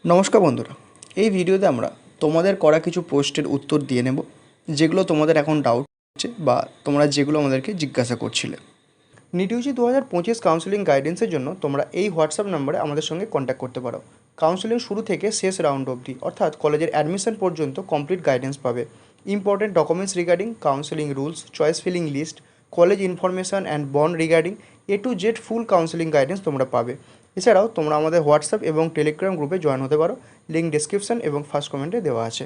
নমস্কার বন্ধুরা, এই ভিডিওতে আমরা তোমাদের করা কিছু প্রশ্নের উত্তর দিয়ে নেব, যেগুলো তোমাদের এখন ডাউট হচ্ছে বা তোমরা যেগুলো আমাদেরকে জিজ্ঞাসা করছিলে। নিট ইউজি 2025 কাউন্সেলিং গাইডেন্সের জন্য তোমরা এই হোয়াটসঅ্যাপ নম্বরে আমাদের সঙ্গে কন্ট্যাক্ট করতে পারো। কাউন্সেলিং শুরু থেকে শেষ রাউন্ড অবধি অর্থাৎ কলেজের অ্যাডমিশন পর্যন্ত কমপ্লিট গাইডেন্স পাবে। Important documents regarding counselling rules, choice filling list, college information and bond regarding A to Z full counselling guidance তোমরা পাবে। এছাড়াও তোমরা আমাদের হোয়াটসঅ্যাপ এবং টেলিগ্রাম গ্রুপে জয়েন হতে পারো, লিঙ্ক ডিসক্রিপশন এবং ফার্স্ট কমেন্টে দেওয়া আছে।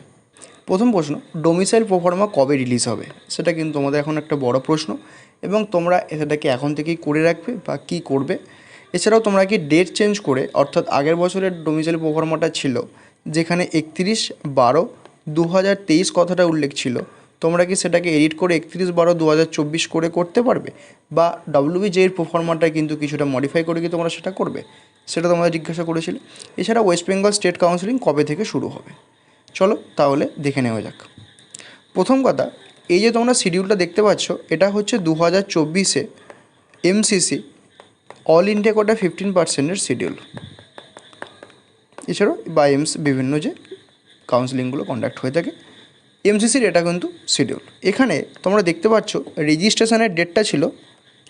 প্রথম প্রশ্ন, ডোমিসাইল প্রোফার্মা কবে রিলিজ হবে? সেটা কিন্তু তোমাদের এখন একটা বড় প্রশ্ন এবং তোমরা সেটাকে এখন থেকেই করে রাখবে বা কী করবে। এছাড়াও তোমরা কি ডেট চেঞ্জ করে, অর্থাৎ আগের বছরের ডোমিসাইল প্রোফার্মাটা ছিল যেখানে 31/12/2023 কথাটা উল্লেখ ছিল, তোমরা কি সেটাকে এডিট করে 31/12/2024 করে করতে পারবে? বা WBJের প্রোফার্মাটা কিন্তু কিছুটা মডিফাই করে কি তোমরা সেটা করবে? সেটা তোমরা জিজ্ঞাসা করেছিলে। এছাড়া ওয়েস্ট বেঙ্গল স্টেট কাউন্সিলিং কবে থেকে শুরু হবে? চলো তাহলে দেখে নেওয়া যাক। প্রথম কথা, এই যে তোমরা শিডিউলটা দেখতে পাচ্ছ, এটা হচ্ছে 2024-এ MCC অল ইন্ডিয়া কোটা 15%-এর শিডিউল। এছাড়াও বা বিভিন্ন যে কাউন্সিলিংগুলো কন্ডাক্ট হয়ে থাকে, MCCর এটা কিন্তু শিডিউল। এখানে তোমরা দেখতে পাচ্ছ রেজিস্ট্রেশনের ডেটটা ছিল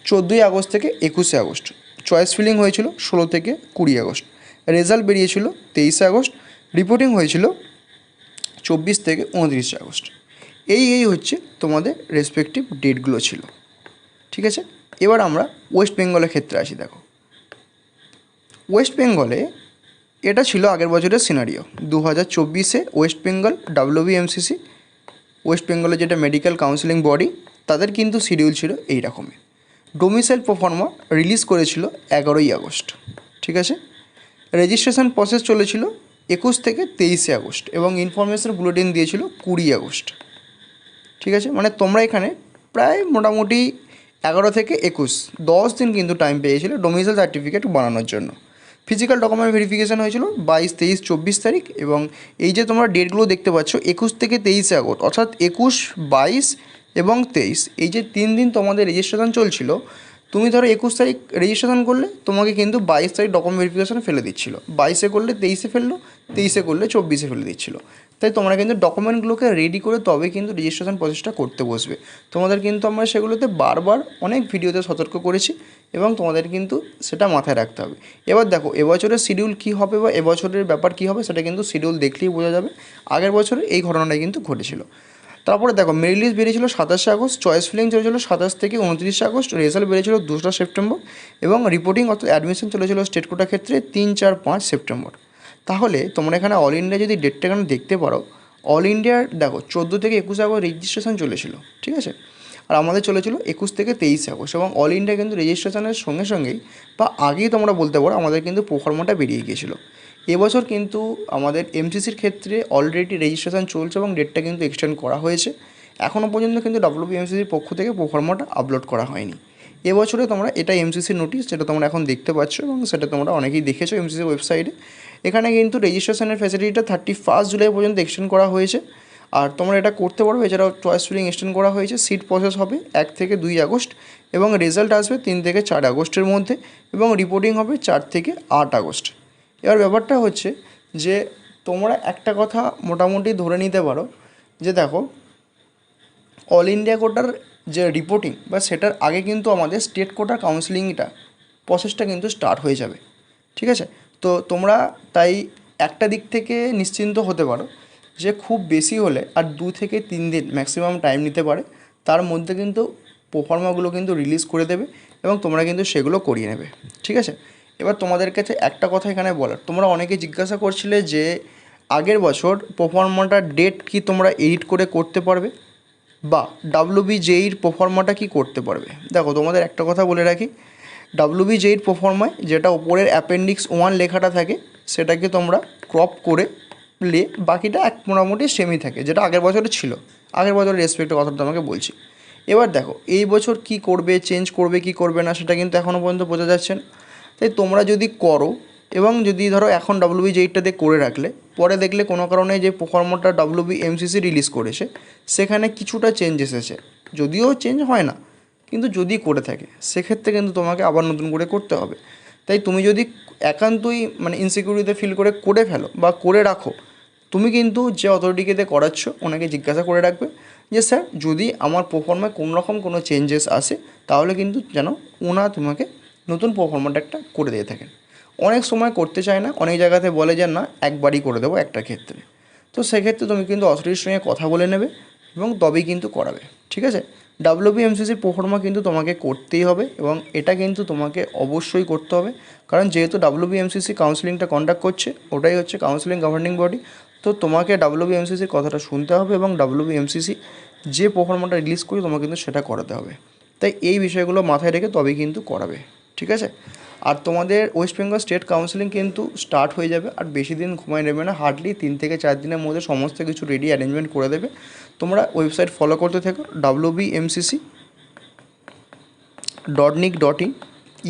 14ই আগস্ট থেকে 21শে আগস্ট। চয়েস ফিলিং হয়েছিল 16 থেকে 20 আগস্ট। রেজাল্ট বেরিয়েছিল 23শে আগস্ট। রিপোর্টিং হয়েছিল 24 থেকে 29 আগস্ট। এই হচ্ছে তোমাদের রেসপেক্টিভ ডেটগুলো ছিল। ঠিক আছে, এবার আমরা ওয়েস্ট বেঙ্গলের ক্ষেত্রে আসি। দেখো, ওয়েস্ট বেঙ্গলে এটা ছিল আগের বছরের সিনারিও। 2024-এ ওয়েস্ট বেঙ্গল WBMCC, ওয়েস্ট বেঙ্গলের যেটা মেডিকেল কাউন্সিলিং বডি, তাদের কিন্তু শিডিউল ছিল এই রকমই। ডোমিসাইল প্রোফার্মা রিলিজ করেছিল 11ই আগস্ট। ঠিক আছে, রেজিস্ট্রেশন প্রসেস চলেছিল 21 থেকে 23শে আগস্ট এবং ইনফরমেশন বুলেটিন দিয়েছিল 20 আগস্ট। ঠিক আছে, মানে তোমরা এখানে প্রায় মোটামুটি 11 থেকে 21, 10 দিন কিন্তু টাইম পেয়েছিলে ডোমিসাইল সার্টিফিকেট বানানোর জন্য। ফিজিক্যাল ডকুমেন্ট ভেরিফিকেশান হয়েছিল 22, 23, 24 তারিখ। এবং এই যে তোমরা ডেটগুলো দেখতে পাচ্ছ 21 থেকে 23শে আগস্ট, অর্থাৎ 21, 22 এবং 23, এই যে 3 দিন তোমাদের রেজিস্ট্রেশন চলছিল। তুমি ধরো 21 তারিখ রেজিস্ট্রেশন করলে, তোমাকে কিন্তু 22 তারিখ ডকুমেন্ট ভেরিফিকেশানে ফেলে দিচ্ছিলো, 22-এ করলে 23-এ ফেললো, 23-এ করলে 24-এ ফেলে দিচ্ছিলো। তাই তোমরা কিন্তু ডকুমেন্টগুলোকে রেডি করে তবে কিন্তু রেজিস্ট্রেশন প্রসেসটা করতে বসবে। তোমাদের কিন্তু আমরা সেগুলোতে বারবার অনেক ভিডিওতে সতর্ক করেছি এবং তোমাদের কিন্তু সেটা মাথায় রাখতে হবে। এবার দেখো এবছরের শিডিউল কী হবে বা এবছরের ব্যাপার কী হবে, সেটা কিন্তু শিডিউল দেখলেই বোঝা যাবে। আগের বছরে এই ঘটনাটাই কিন্তু ঘটেছিল। তারপরে দেখো, মেরিট লিস্ট বেরিয়েছিল 27শে আগস্ট, চয়েস ফিলিং চলেছিল 27 থেকে 29শে আগস্ট, রেজাল্ট বেরিয়েছিল 2রা সেপ্টেম্বর এবং রিপোর্টিং অর্থাৎ অ্যাডমিশন চলেছিল স্টেট কোটার ক্ষেত্রে 3, 4, 5 সেপ্টেম্বর। তাহলে তোমরা এখানে অল ইন্ডিয়া যদি ডেটটা এখানে দেখতে পারো, অল ইন্ডিয়ার দেখো 14 থেকে 21 আগস্ট রেজিস্ট্রেশন চলেছিল। ঠিক আছে, আর আমাদের চলেছিল 21 থেকে 23 আগস্ট। এবং অল ইন্ডিয়া কিন্তু রেজিস্ট্রেশনের সঙ্গে সঙ্গেই বা আগেই তোমরা বলতে পারো আমাদের কিন্তু প্রোফার্মাটা বেরিয়ে গিয়েছিলো। এবছর কিন্তু আমাদের MCCর ক্ষেত্রে অলরেডি রেজিস্ট্রেশন চলছে এবং ডেটটা কিন্তু এক্সটেন্ড করা হয়েছে। এখনও পর্যন্ত কিন্তু WBMCCর পক্ষ থেকে প্রোফার্মাটা আপলোড করা হয়নি। এবছরে তোমরা এটা MCCর নোটিশ, যেটা তোমরা এখন দেখতে পাচ্ছ এবং সেটা তোমরা অনেকেই দেখেছো MCCর ওয়েবসাইটে। এখানে কিন্তু রেজিস্ট্রেশনের ফ্যাসিলিটিটা 31 জুলাই পর্যন্ত এক্সটেন্ড করা হয়েছে। আর তোমরা এটা করতে পারবে। এছাড়াও চয়েস ফিলিং এক্সটেন্ড করা হয়েছে। সিট প্রসেস হবে 1 থেকে 2 আগস্ট এবং রেজাল্ট আসবে 3 থেকে 4 আগস্টের মধ্যে এবং রিপোর্টিং হবে 4 থেকে 8 আগস্ট। এবার ব্যাপারটা হচ্ছে যে তোমরা একটা কথা মোটামুটি ধরে নিতে পারো যে দেখো, অল ইন্ডিয়া কোটার যে রিপোর্টিং বা সেটার আগে কিন্তু আমাদের স্টেট কোটার কাউন্সিলিংটা প্রসেসটা কিন্তু স্টার্ট হয়ে যাবে। ঠিক আছে, তো তোমরা তাই একটা দিক থেকে নিশ্চিন্ত হতে পারো যে খুব বেশি হলে আর 2 থেকে 3 দিন ম্যাক্সিমাম টাইম নিতে পারে। তার মধ্যে কিন্তু প্রোফার্মাগুলো কিন্তু রিলিজ করে দেবে এবং তোমরা কিন্তু সেগুলো করিয়ে নেবে। ঠিক আছে, এবার তোমাদের কাছে একটা কথা এখানে বলার, তোমরা অনেকে জিজ্ঞাসা করছিলে যে আগের বছর প্রোফার্মাটার ডেট কি তোমরা এডিট করে করতে পারবে বা WBJের প্রোফার্মাটা কি করতে পারবে। দেখো, তোমাদের একটা কথা বলে রাখি, WBJের প্রোফার্মায় যেটা ওপরের অ্যাপেন্ডিক্স 1 লেখাটা থাকে সেটাকে তোমরা ক্রপ করে বাকিটা মোটামুটি সেমই থাকে, যেটা আগের বছরে ছিল। আগের বছরের রেসপেক্টের কথাটা তোমাকে বলছি। এবার দেখো এই বছর কি করবে, চেঞ্জ করবে কি করবে না, সেটা কিন্তু এখনও পর্যন্ত বোঝা যাচ্ছে না। তাই তোমরা যদি করো এবং যদি ধরো এখন WBJটাতে করে রাখলে, পরে দেখলে কোনো কারণে যে প্রোফার্মাটা WBMCC রিলিজ করেছে সেখানে কিছুটা চেঞ্জ এসেছে, যদিও চেঞ্জ হয় না, কিন্তু যদি করে থাকে সেক্ষেত্রে কিন্তু তোমাকে আবার নতুন করে করতে হবে। তাই তুমি যদি একান্তই মানে ইনসিকিউরিটিতে ফিল করে ফেলো বা করে রাখো, তুমি কিন্তু যে অথরিটিকে দিয়ে করাচ্ছ ওনাকে জিজ্ঞাসা করে রাখবে যে স্যার যদি আমার প্রোফর্মায় কোনো রকম কোনো চেঞ্জেস আসে তাহলে কিন্তু যেন ওনা তোমাকে নতুন প্রোফর্মাটা একটা করে দিয়ে থাকেন। অনেক সময় করতে চায় না, অনেক জায়গাতে বলে যে না একবারই করে দেবো একটা ক্ষেত্রে। তো সেক্ষেত্রে তুমি কিন্তু অথরিটির সঙ্গে কথা বলে নেবে এবং তবেই কিন্তু করাবে, ঠিক আছে। ডাব্লিউবিএমসিসির প্রোফর্মা কিন্তু তোমাকে করতেই হবে এবং এটা কিন্তু তোমাকে অবশ্যই করতে হবে, কারণ যেহেতু ডাব্লিউবিএমসিসি কাউন্সিলিংটা কন্ডাক্ট করছে, ওটাই হচ্ছে কাউন্সিলিং গভর্নিং বডি। তো তোমাকে ডাব্লিউবিএমসিসির কথাটা শুনতে হবে এবং ডাব্লিউবিএমসিসি যে প্রোফর্মাটা রিলিজ করে তোমাকে কিন্তু সেটা করাতে হবে। তাই এই বিষয়গুলো মাথায় রেখে তবেই কিন্তু করাবে, ঠিক আছে। আর তোমাদের ওয়েস্ট বেঙ্গল স্টেট কাউন্সিলিং কিন্তু স্টার্ট হয়ে যাবে, আর বেশি দিন সময় নেবে না, হার্ডলি 3 থেকে 4 দিনের মধ্যে সমস্ত কিছু রেডি অ্যারেঞ্জমেন্ট করে দেবে। তোমরা ওয়েবসাইট ফলো করতে থাকো wbmcc.nic.in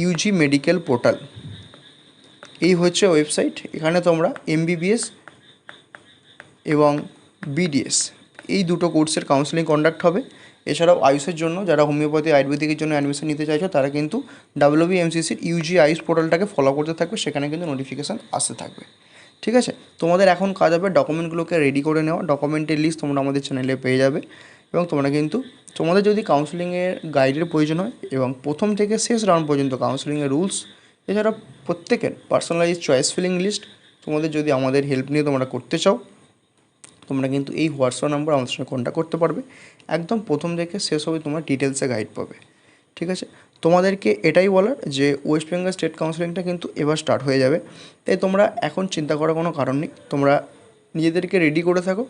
ইউজি মেডিকেল পোর্টাল, এই হচ্ছে ওয়েবসাইট। এখানে তোমরা এমবিবিএস এবং বিডিএস এই দুটো কোর্সের কাউন্সিলিং কন্ডাক্ট হবে। এছাড়াও আয়ুষের জন্য যারা হোমিওপ্যাথি আয়ুর্বেদিকের জন্য অ্যাডমিশন নিতে চাইছো তারা কিন্তু ডাব্লিউবিএমসিসির ইউজি আয়ুষ পোর্টালটাকে ফলো করতে থাকবে, সেখানে কিন্তু নোটিফিকেশান আসতে থাকবে, ঠিক আছে। তোমাদের এখন কাজ হবে ডকুমেন্টগুলোকে রেডি করে নেওয়া। ডকুমেন্টের লিস্ট তোমরা আমাদের চ্যানেলে পেয়ে যাবে এবং তোমরা কিন্তু তোমাদের যদি কাউন্সিলিংয়ের গাইডের প্রয়োজন হয় এবং প্রথম থেকে শেষ রাউন্ড পর্যন্ত কাউন্সিলিংয়ের রুলস, এছাড়া প্রত্যেকের পার্সোনালাইজ চয়েস ফিলিং লিস্ট তোমাদের যদি আমাদের হেল্প নিয়ে তোমরা করতে চাও, তোমরা কিন্তু এই হোয়াটসঅ্যাপ নাম্বার আমাদের সঙ্গে কন্ট্যাক্ট করতে পারবে। একদম প্রথম থেকে শেষ অবধি তোমরা ডিটেলসে গাইড পাবে, ঠিক আছে। তোমাদেরকে এটাই বলার যে ওয়েস্ট বেঙ্গল স্টেট কাউন্সিলিংটা কিন্তু এবার স্টার্ট হয়ে যাবে, তাই তোমরা এখন চিন্তা করার কোনো কারণ নেই। তোমরা নিজেদেরকে রেডি করে থাকো,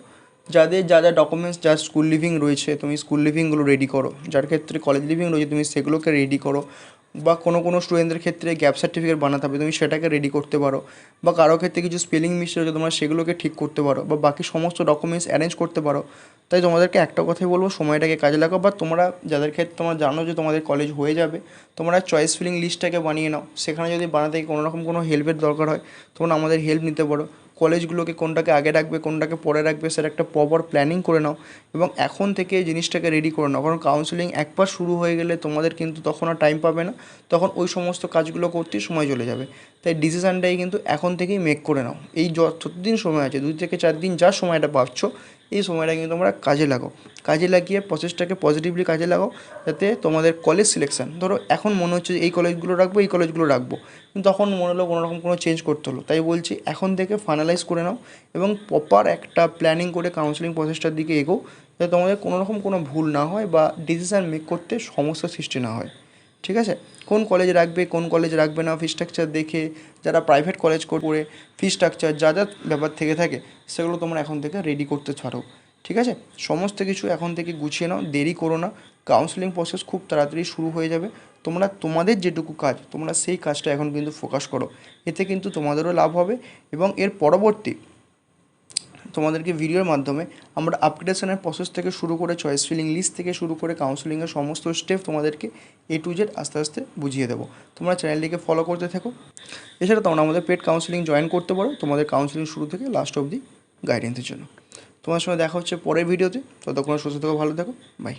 যাদের যা যা ডকুমেন্টস, যার স্কুল লিভিং রয়েছে তুমি স্কুল লিভিংগুলো রেডি করো, যার ক্ষেত্রে কলেজ লিভিং রয়েছে তুমি সেগুলোকে রেডি করো, বা কোনো স্টুডেন্টদের ক্ষেত্রে গ্যাপ সার্টিফিকেট বানাতে হবে তুমি সেটাকে রেডি করতে পারো, বা কারো ক্ষেত্রে কিছু স্পেলিং মিস্টেক রয়েছে তোমরা সেগুলোকে ঠিক করতে পারো, বা বাকি সমস্ত ডকুমেন্টস অ্যারেঞ্জ করতে পারো। তাই তোমাদেরকে একটা কথাই বলবো, সময়টাকে কাজে লাগাও। বা তোমরা যাদের ক্ষেত্রে তোমরা জানো যে তোমাদের কলেজ হয়ে যাবে, তোমরা চয়েস ফিলিং লিস্টটাকে বানিয়ে নাও। সেখানে যদি বানাতে কোনো রকম কোনো হেল্পের দরকার হয় তোমরা আমাদের হেল্প নিতে পারো। কলেজগুলোকে কোনটাকে আগে রাখবে কোনটাকে পরে রাখবে সেটা একটা প্রপার প্ল্যানিং করে নাও এবং এখন থেকে এই জিনিসটাকে রেডি করে নাও, কারণ কাউন্সিলিং একবার শুরু হয়ে গেলে তোমাদের কিন্তু তখন আর টাইম পাবে না, তখন ওই সমস্ত কাজগুলো করতেই সময় চলে যাবে। তাই ডিসিশানটাই কিন্তু এখন থেকেই মেক করে নাও। এই যতদিন সময় আছে 2 থেকে 4 দিন যা সময়টা পাচ্ছ এই সময়টা কিন্তু তোমরা কাজে লাগাও, কাজে লাগিয়ে প্রসেসটাকে পজিটিভলি কাজে লাগাও, যাতে তোমাদের কলেজ সিলেকশান, ধরো এখন মনে হচ্ছে যে এই কলেজগুলো রাখবো এই কলেজগুলো রাখবো, কিন্তু তখন মনে হলো কোনো রকম কোনো চেঞ্জ করতে হলো। তাই বলছি এখন থেকে ফাইনালাইজ করে নাও এবং প্রপার একটা প্ল্যানিং করে কাউন্সিলিং প্রসেসটার দিকে এগোও, যাতে তোমাদের কোনো রকম কোনো ভুল না হয় বা ডিসিশান মেক করতে সমস্যার সৃষ্টি না হয়, ঠিক আছে। কোন কলেজ রাখবে কোন কলেজ রাখবে না ফি স্ট্রাকচার দেখে, যারা প্রাইভেট কলেজ করে ফি স্ট্রাকচার যা যা ব্যাপার থেকে থাকে সেগুলো তোমরা এখন থেকে রেডি করতে পারো, ঠিক আছে। সমস্ত কিছু এখন থেকে গুছিয়ে নাও, দেরি করো না। কাউন্সিলিং প্রসেস খুব তাড়াতাড়ি শুরু হয়ে যাবে। তোমরা তোমাদের যেটুকু কাজ তোমরা সেই কাজটা এখন কিন্তু ফোকাস করো, এতে কিন্তু তোমাদেরও লাভ হবে এবং এর পরবর্তী তোমাদেরকে ভিডিওর মাধ্যমে আমরা আপগ্রেডেশনের প্রসেস থেকে শুরু করে চয়েস ফিলিং লিস্ট থেকে শুরু করে কাউন্সিলিংয়ের সমস্ত স্টেপ তোমাদেরকে A to Z আস্তে আস্তে বুঝিয়ে দেবো। তোমরা চ্যানেলটিকে ফলো করতে থাকো। এছাড়া তোমরা আমাদের পেড কাউন্সিলিং জয়েন করতে পারো তোমাদের কাউন্সিলিং শুরু থেকে লাস্ট অবধি গাইডেন্সের জন্য। তোমার সঙ্গে দেখা হচ্ছে পরের ভিডিওতে, ততক্ষণ সুস্থ থেকো, ভালো থেকো, বাই।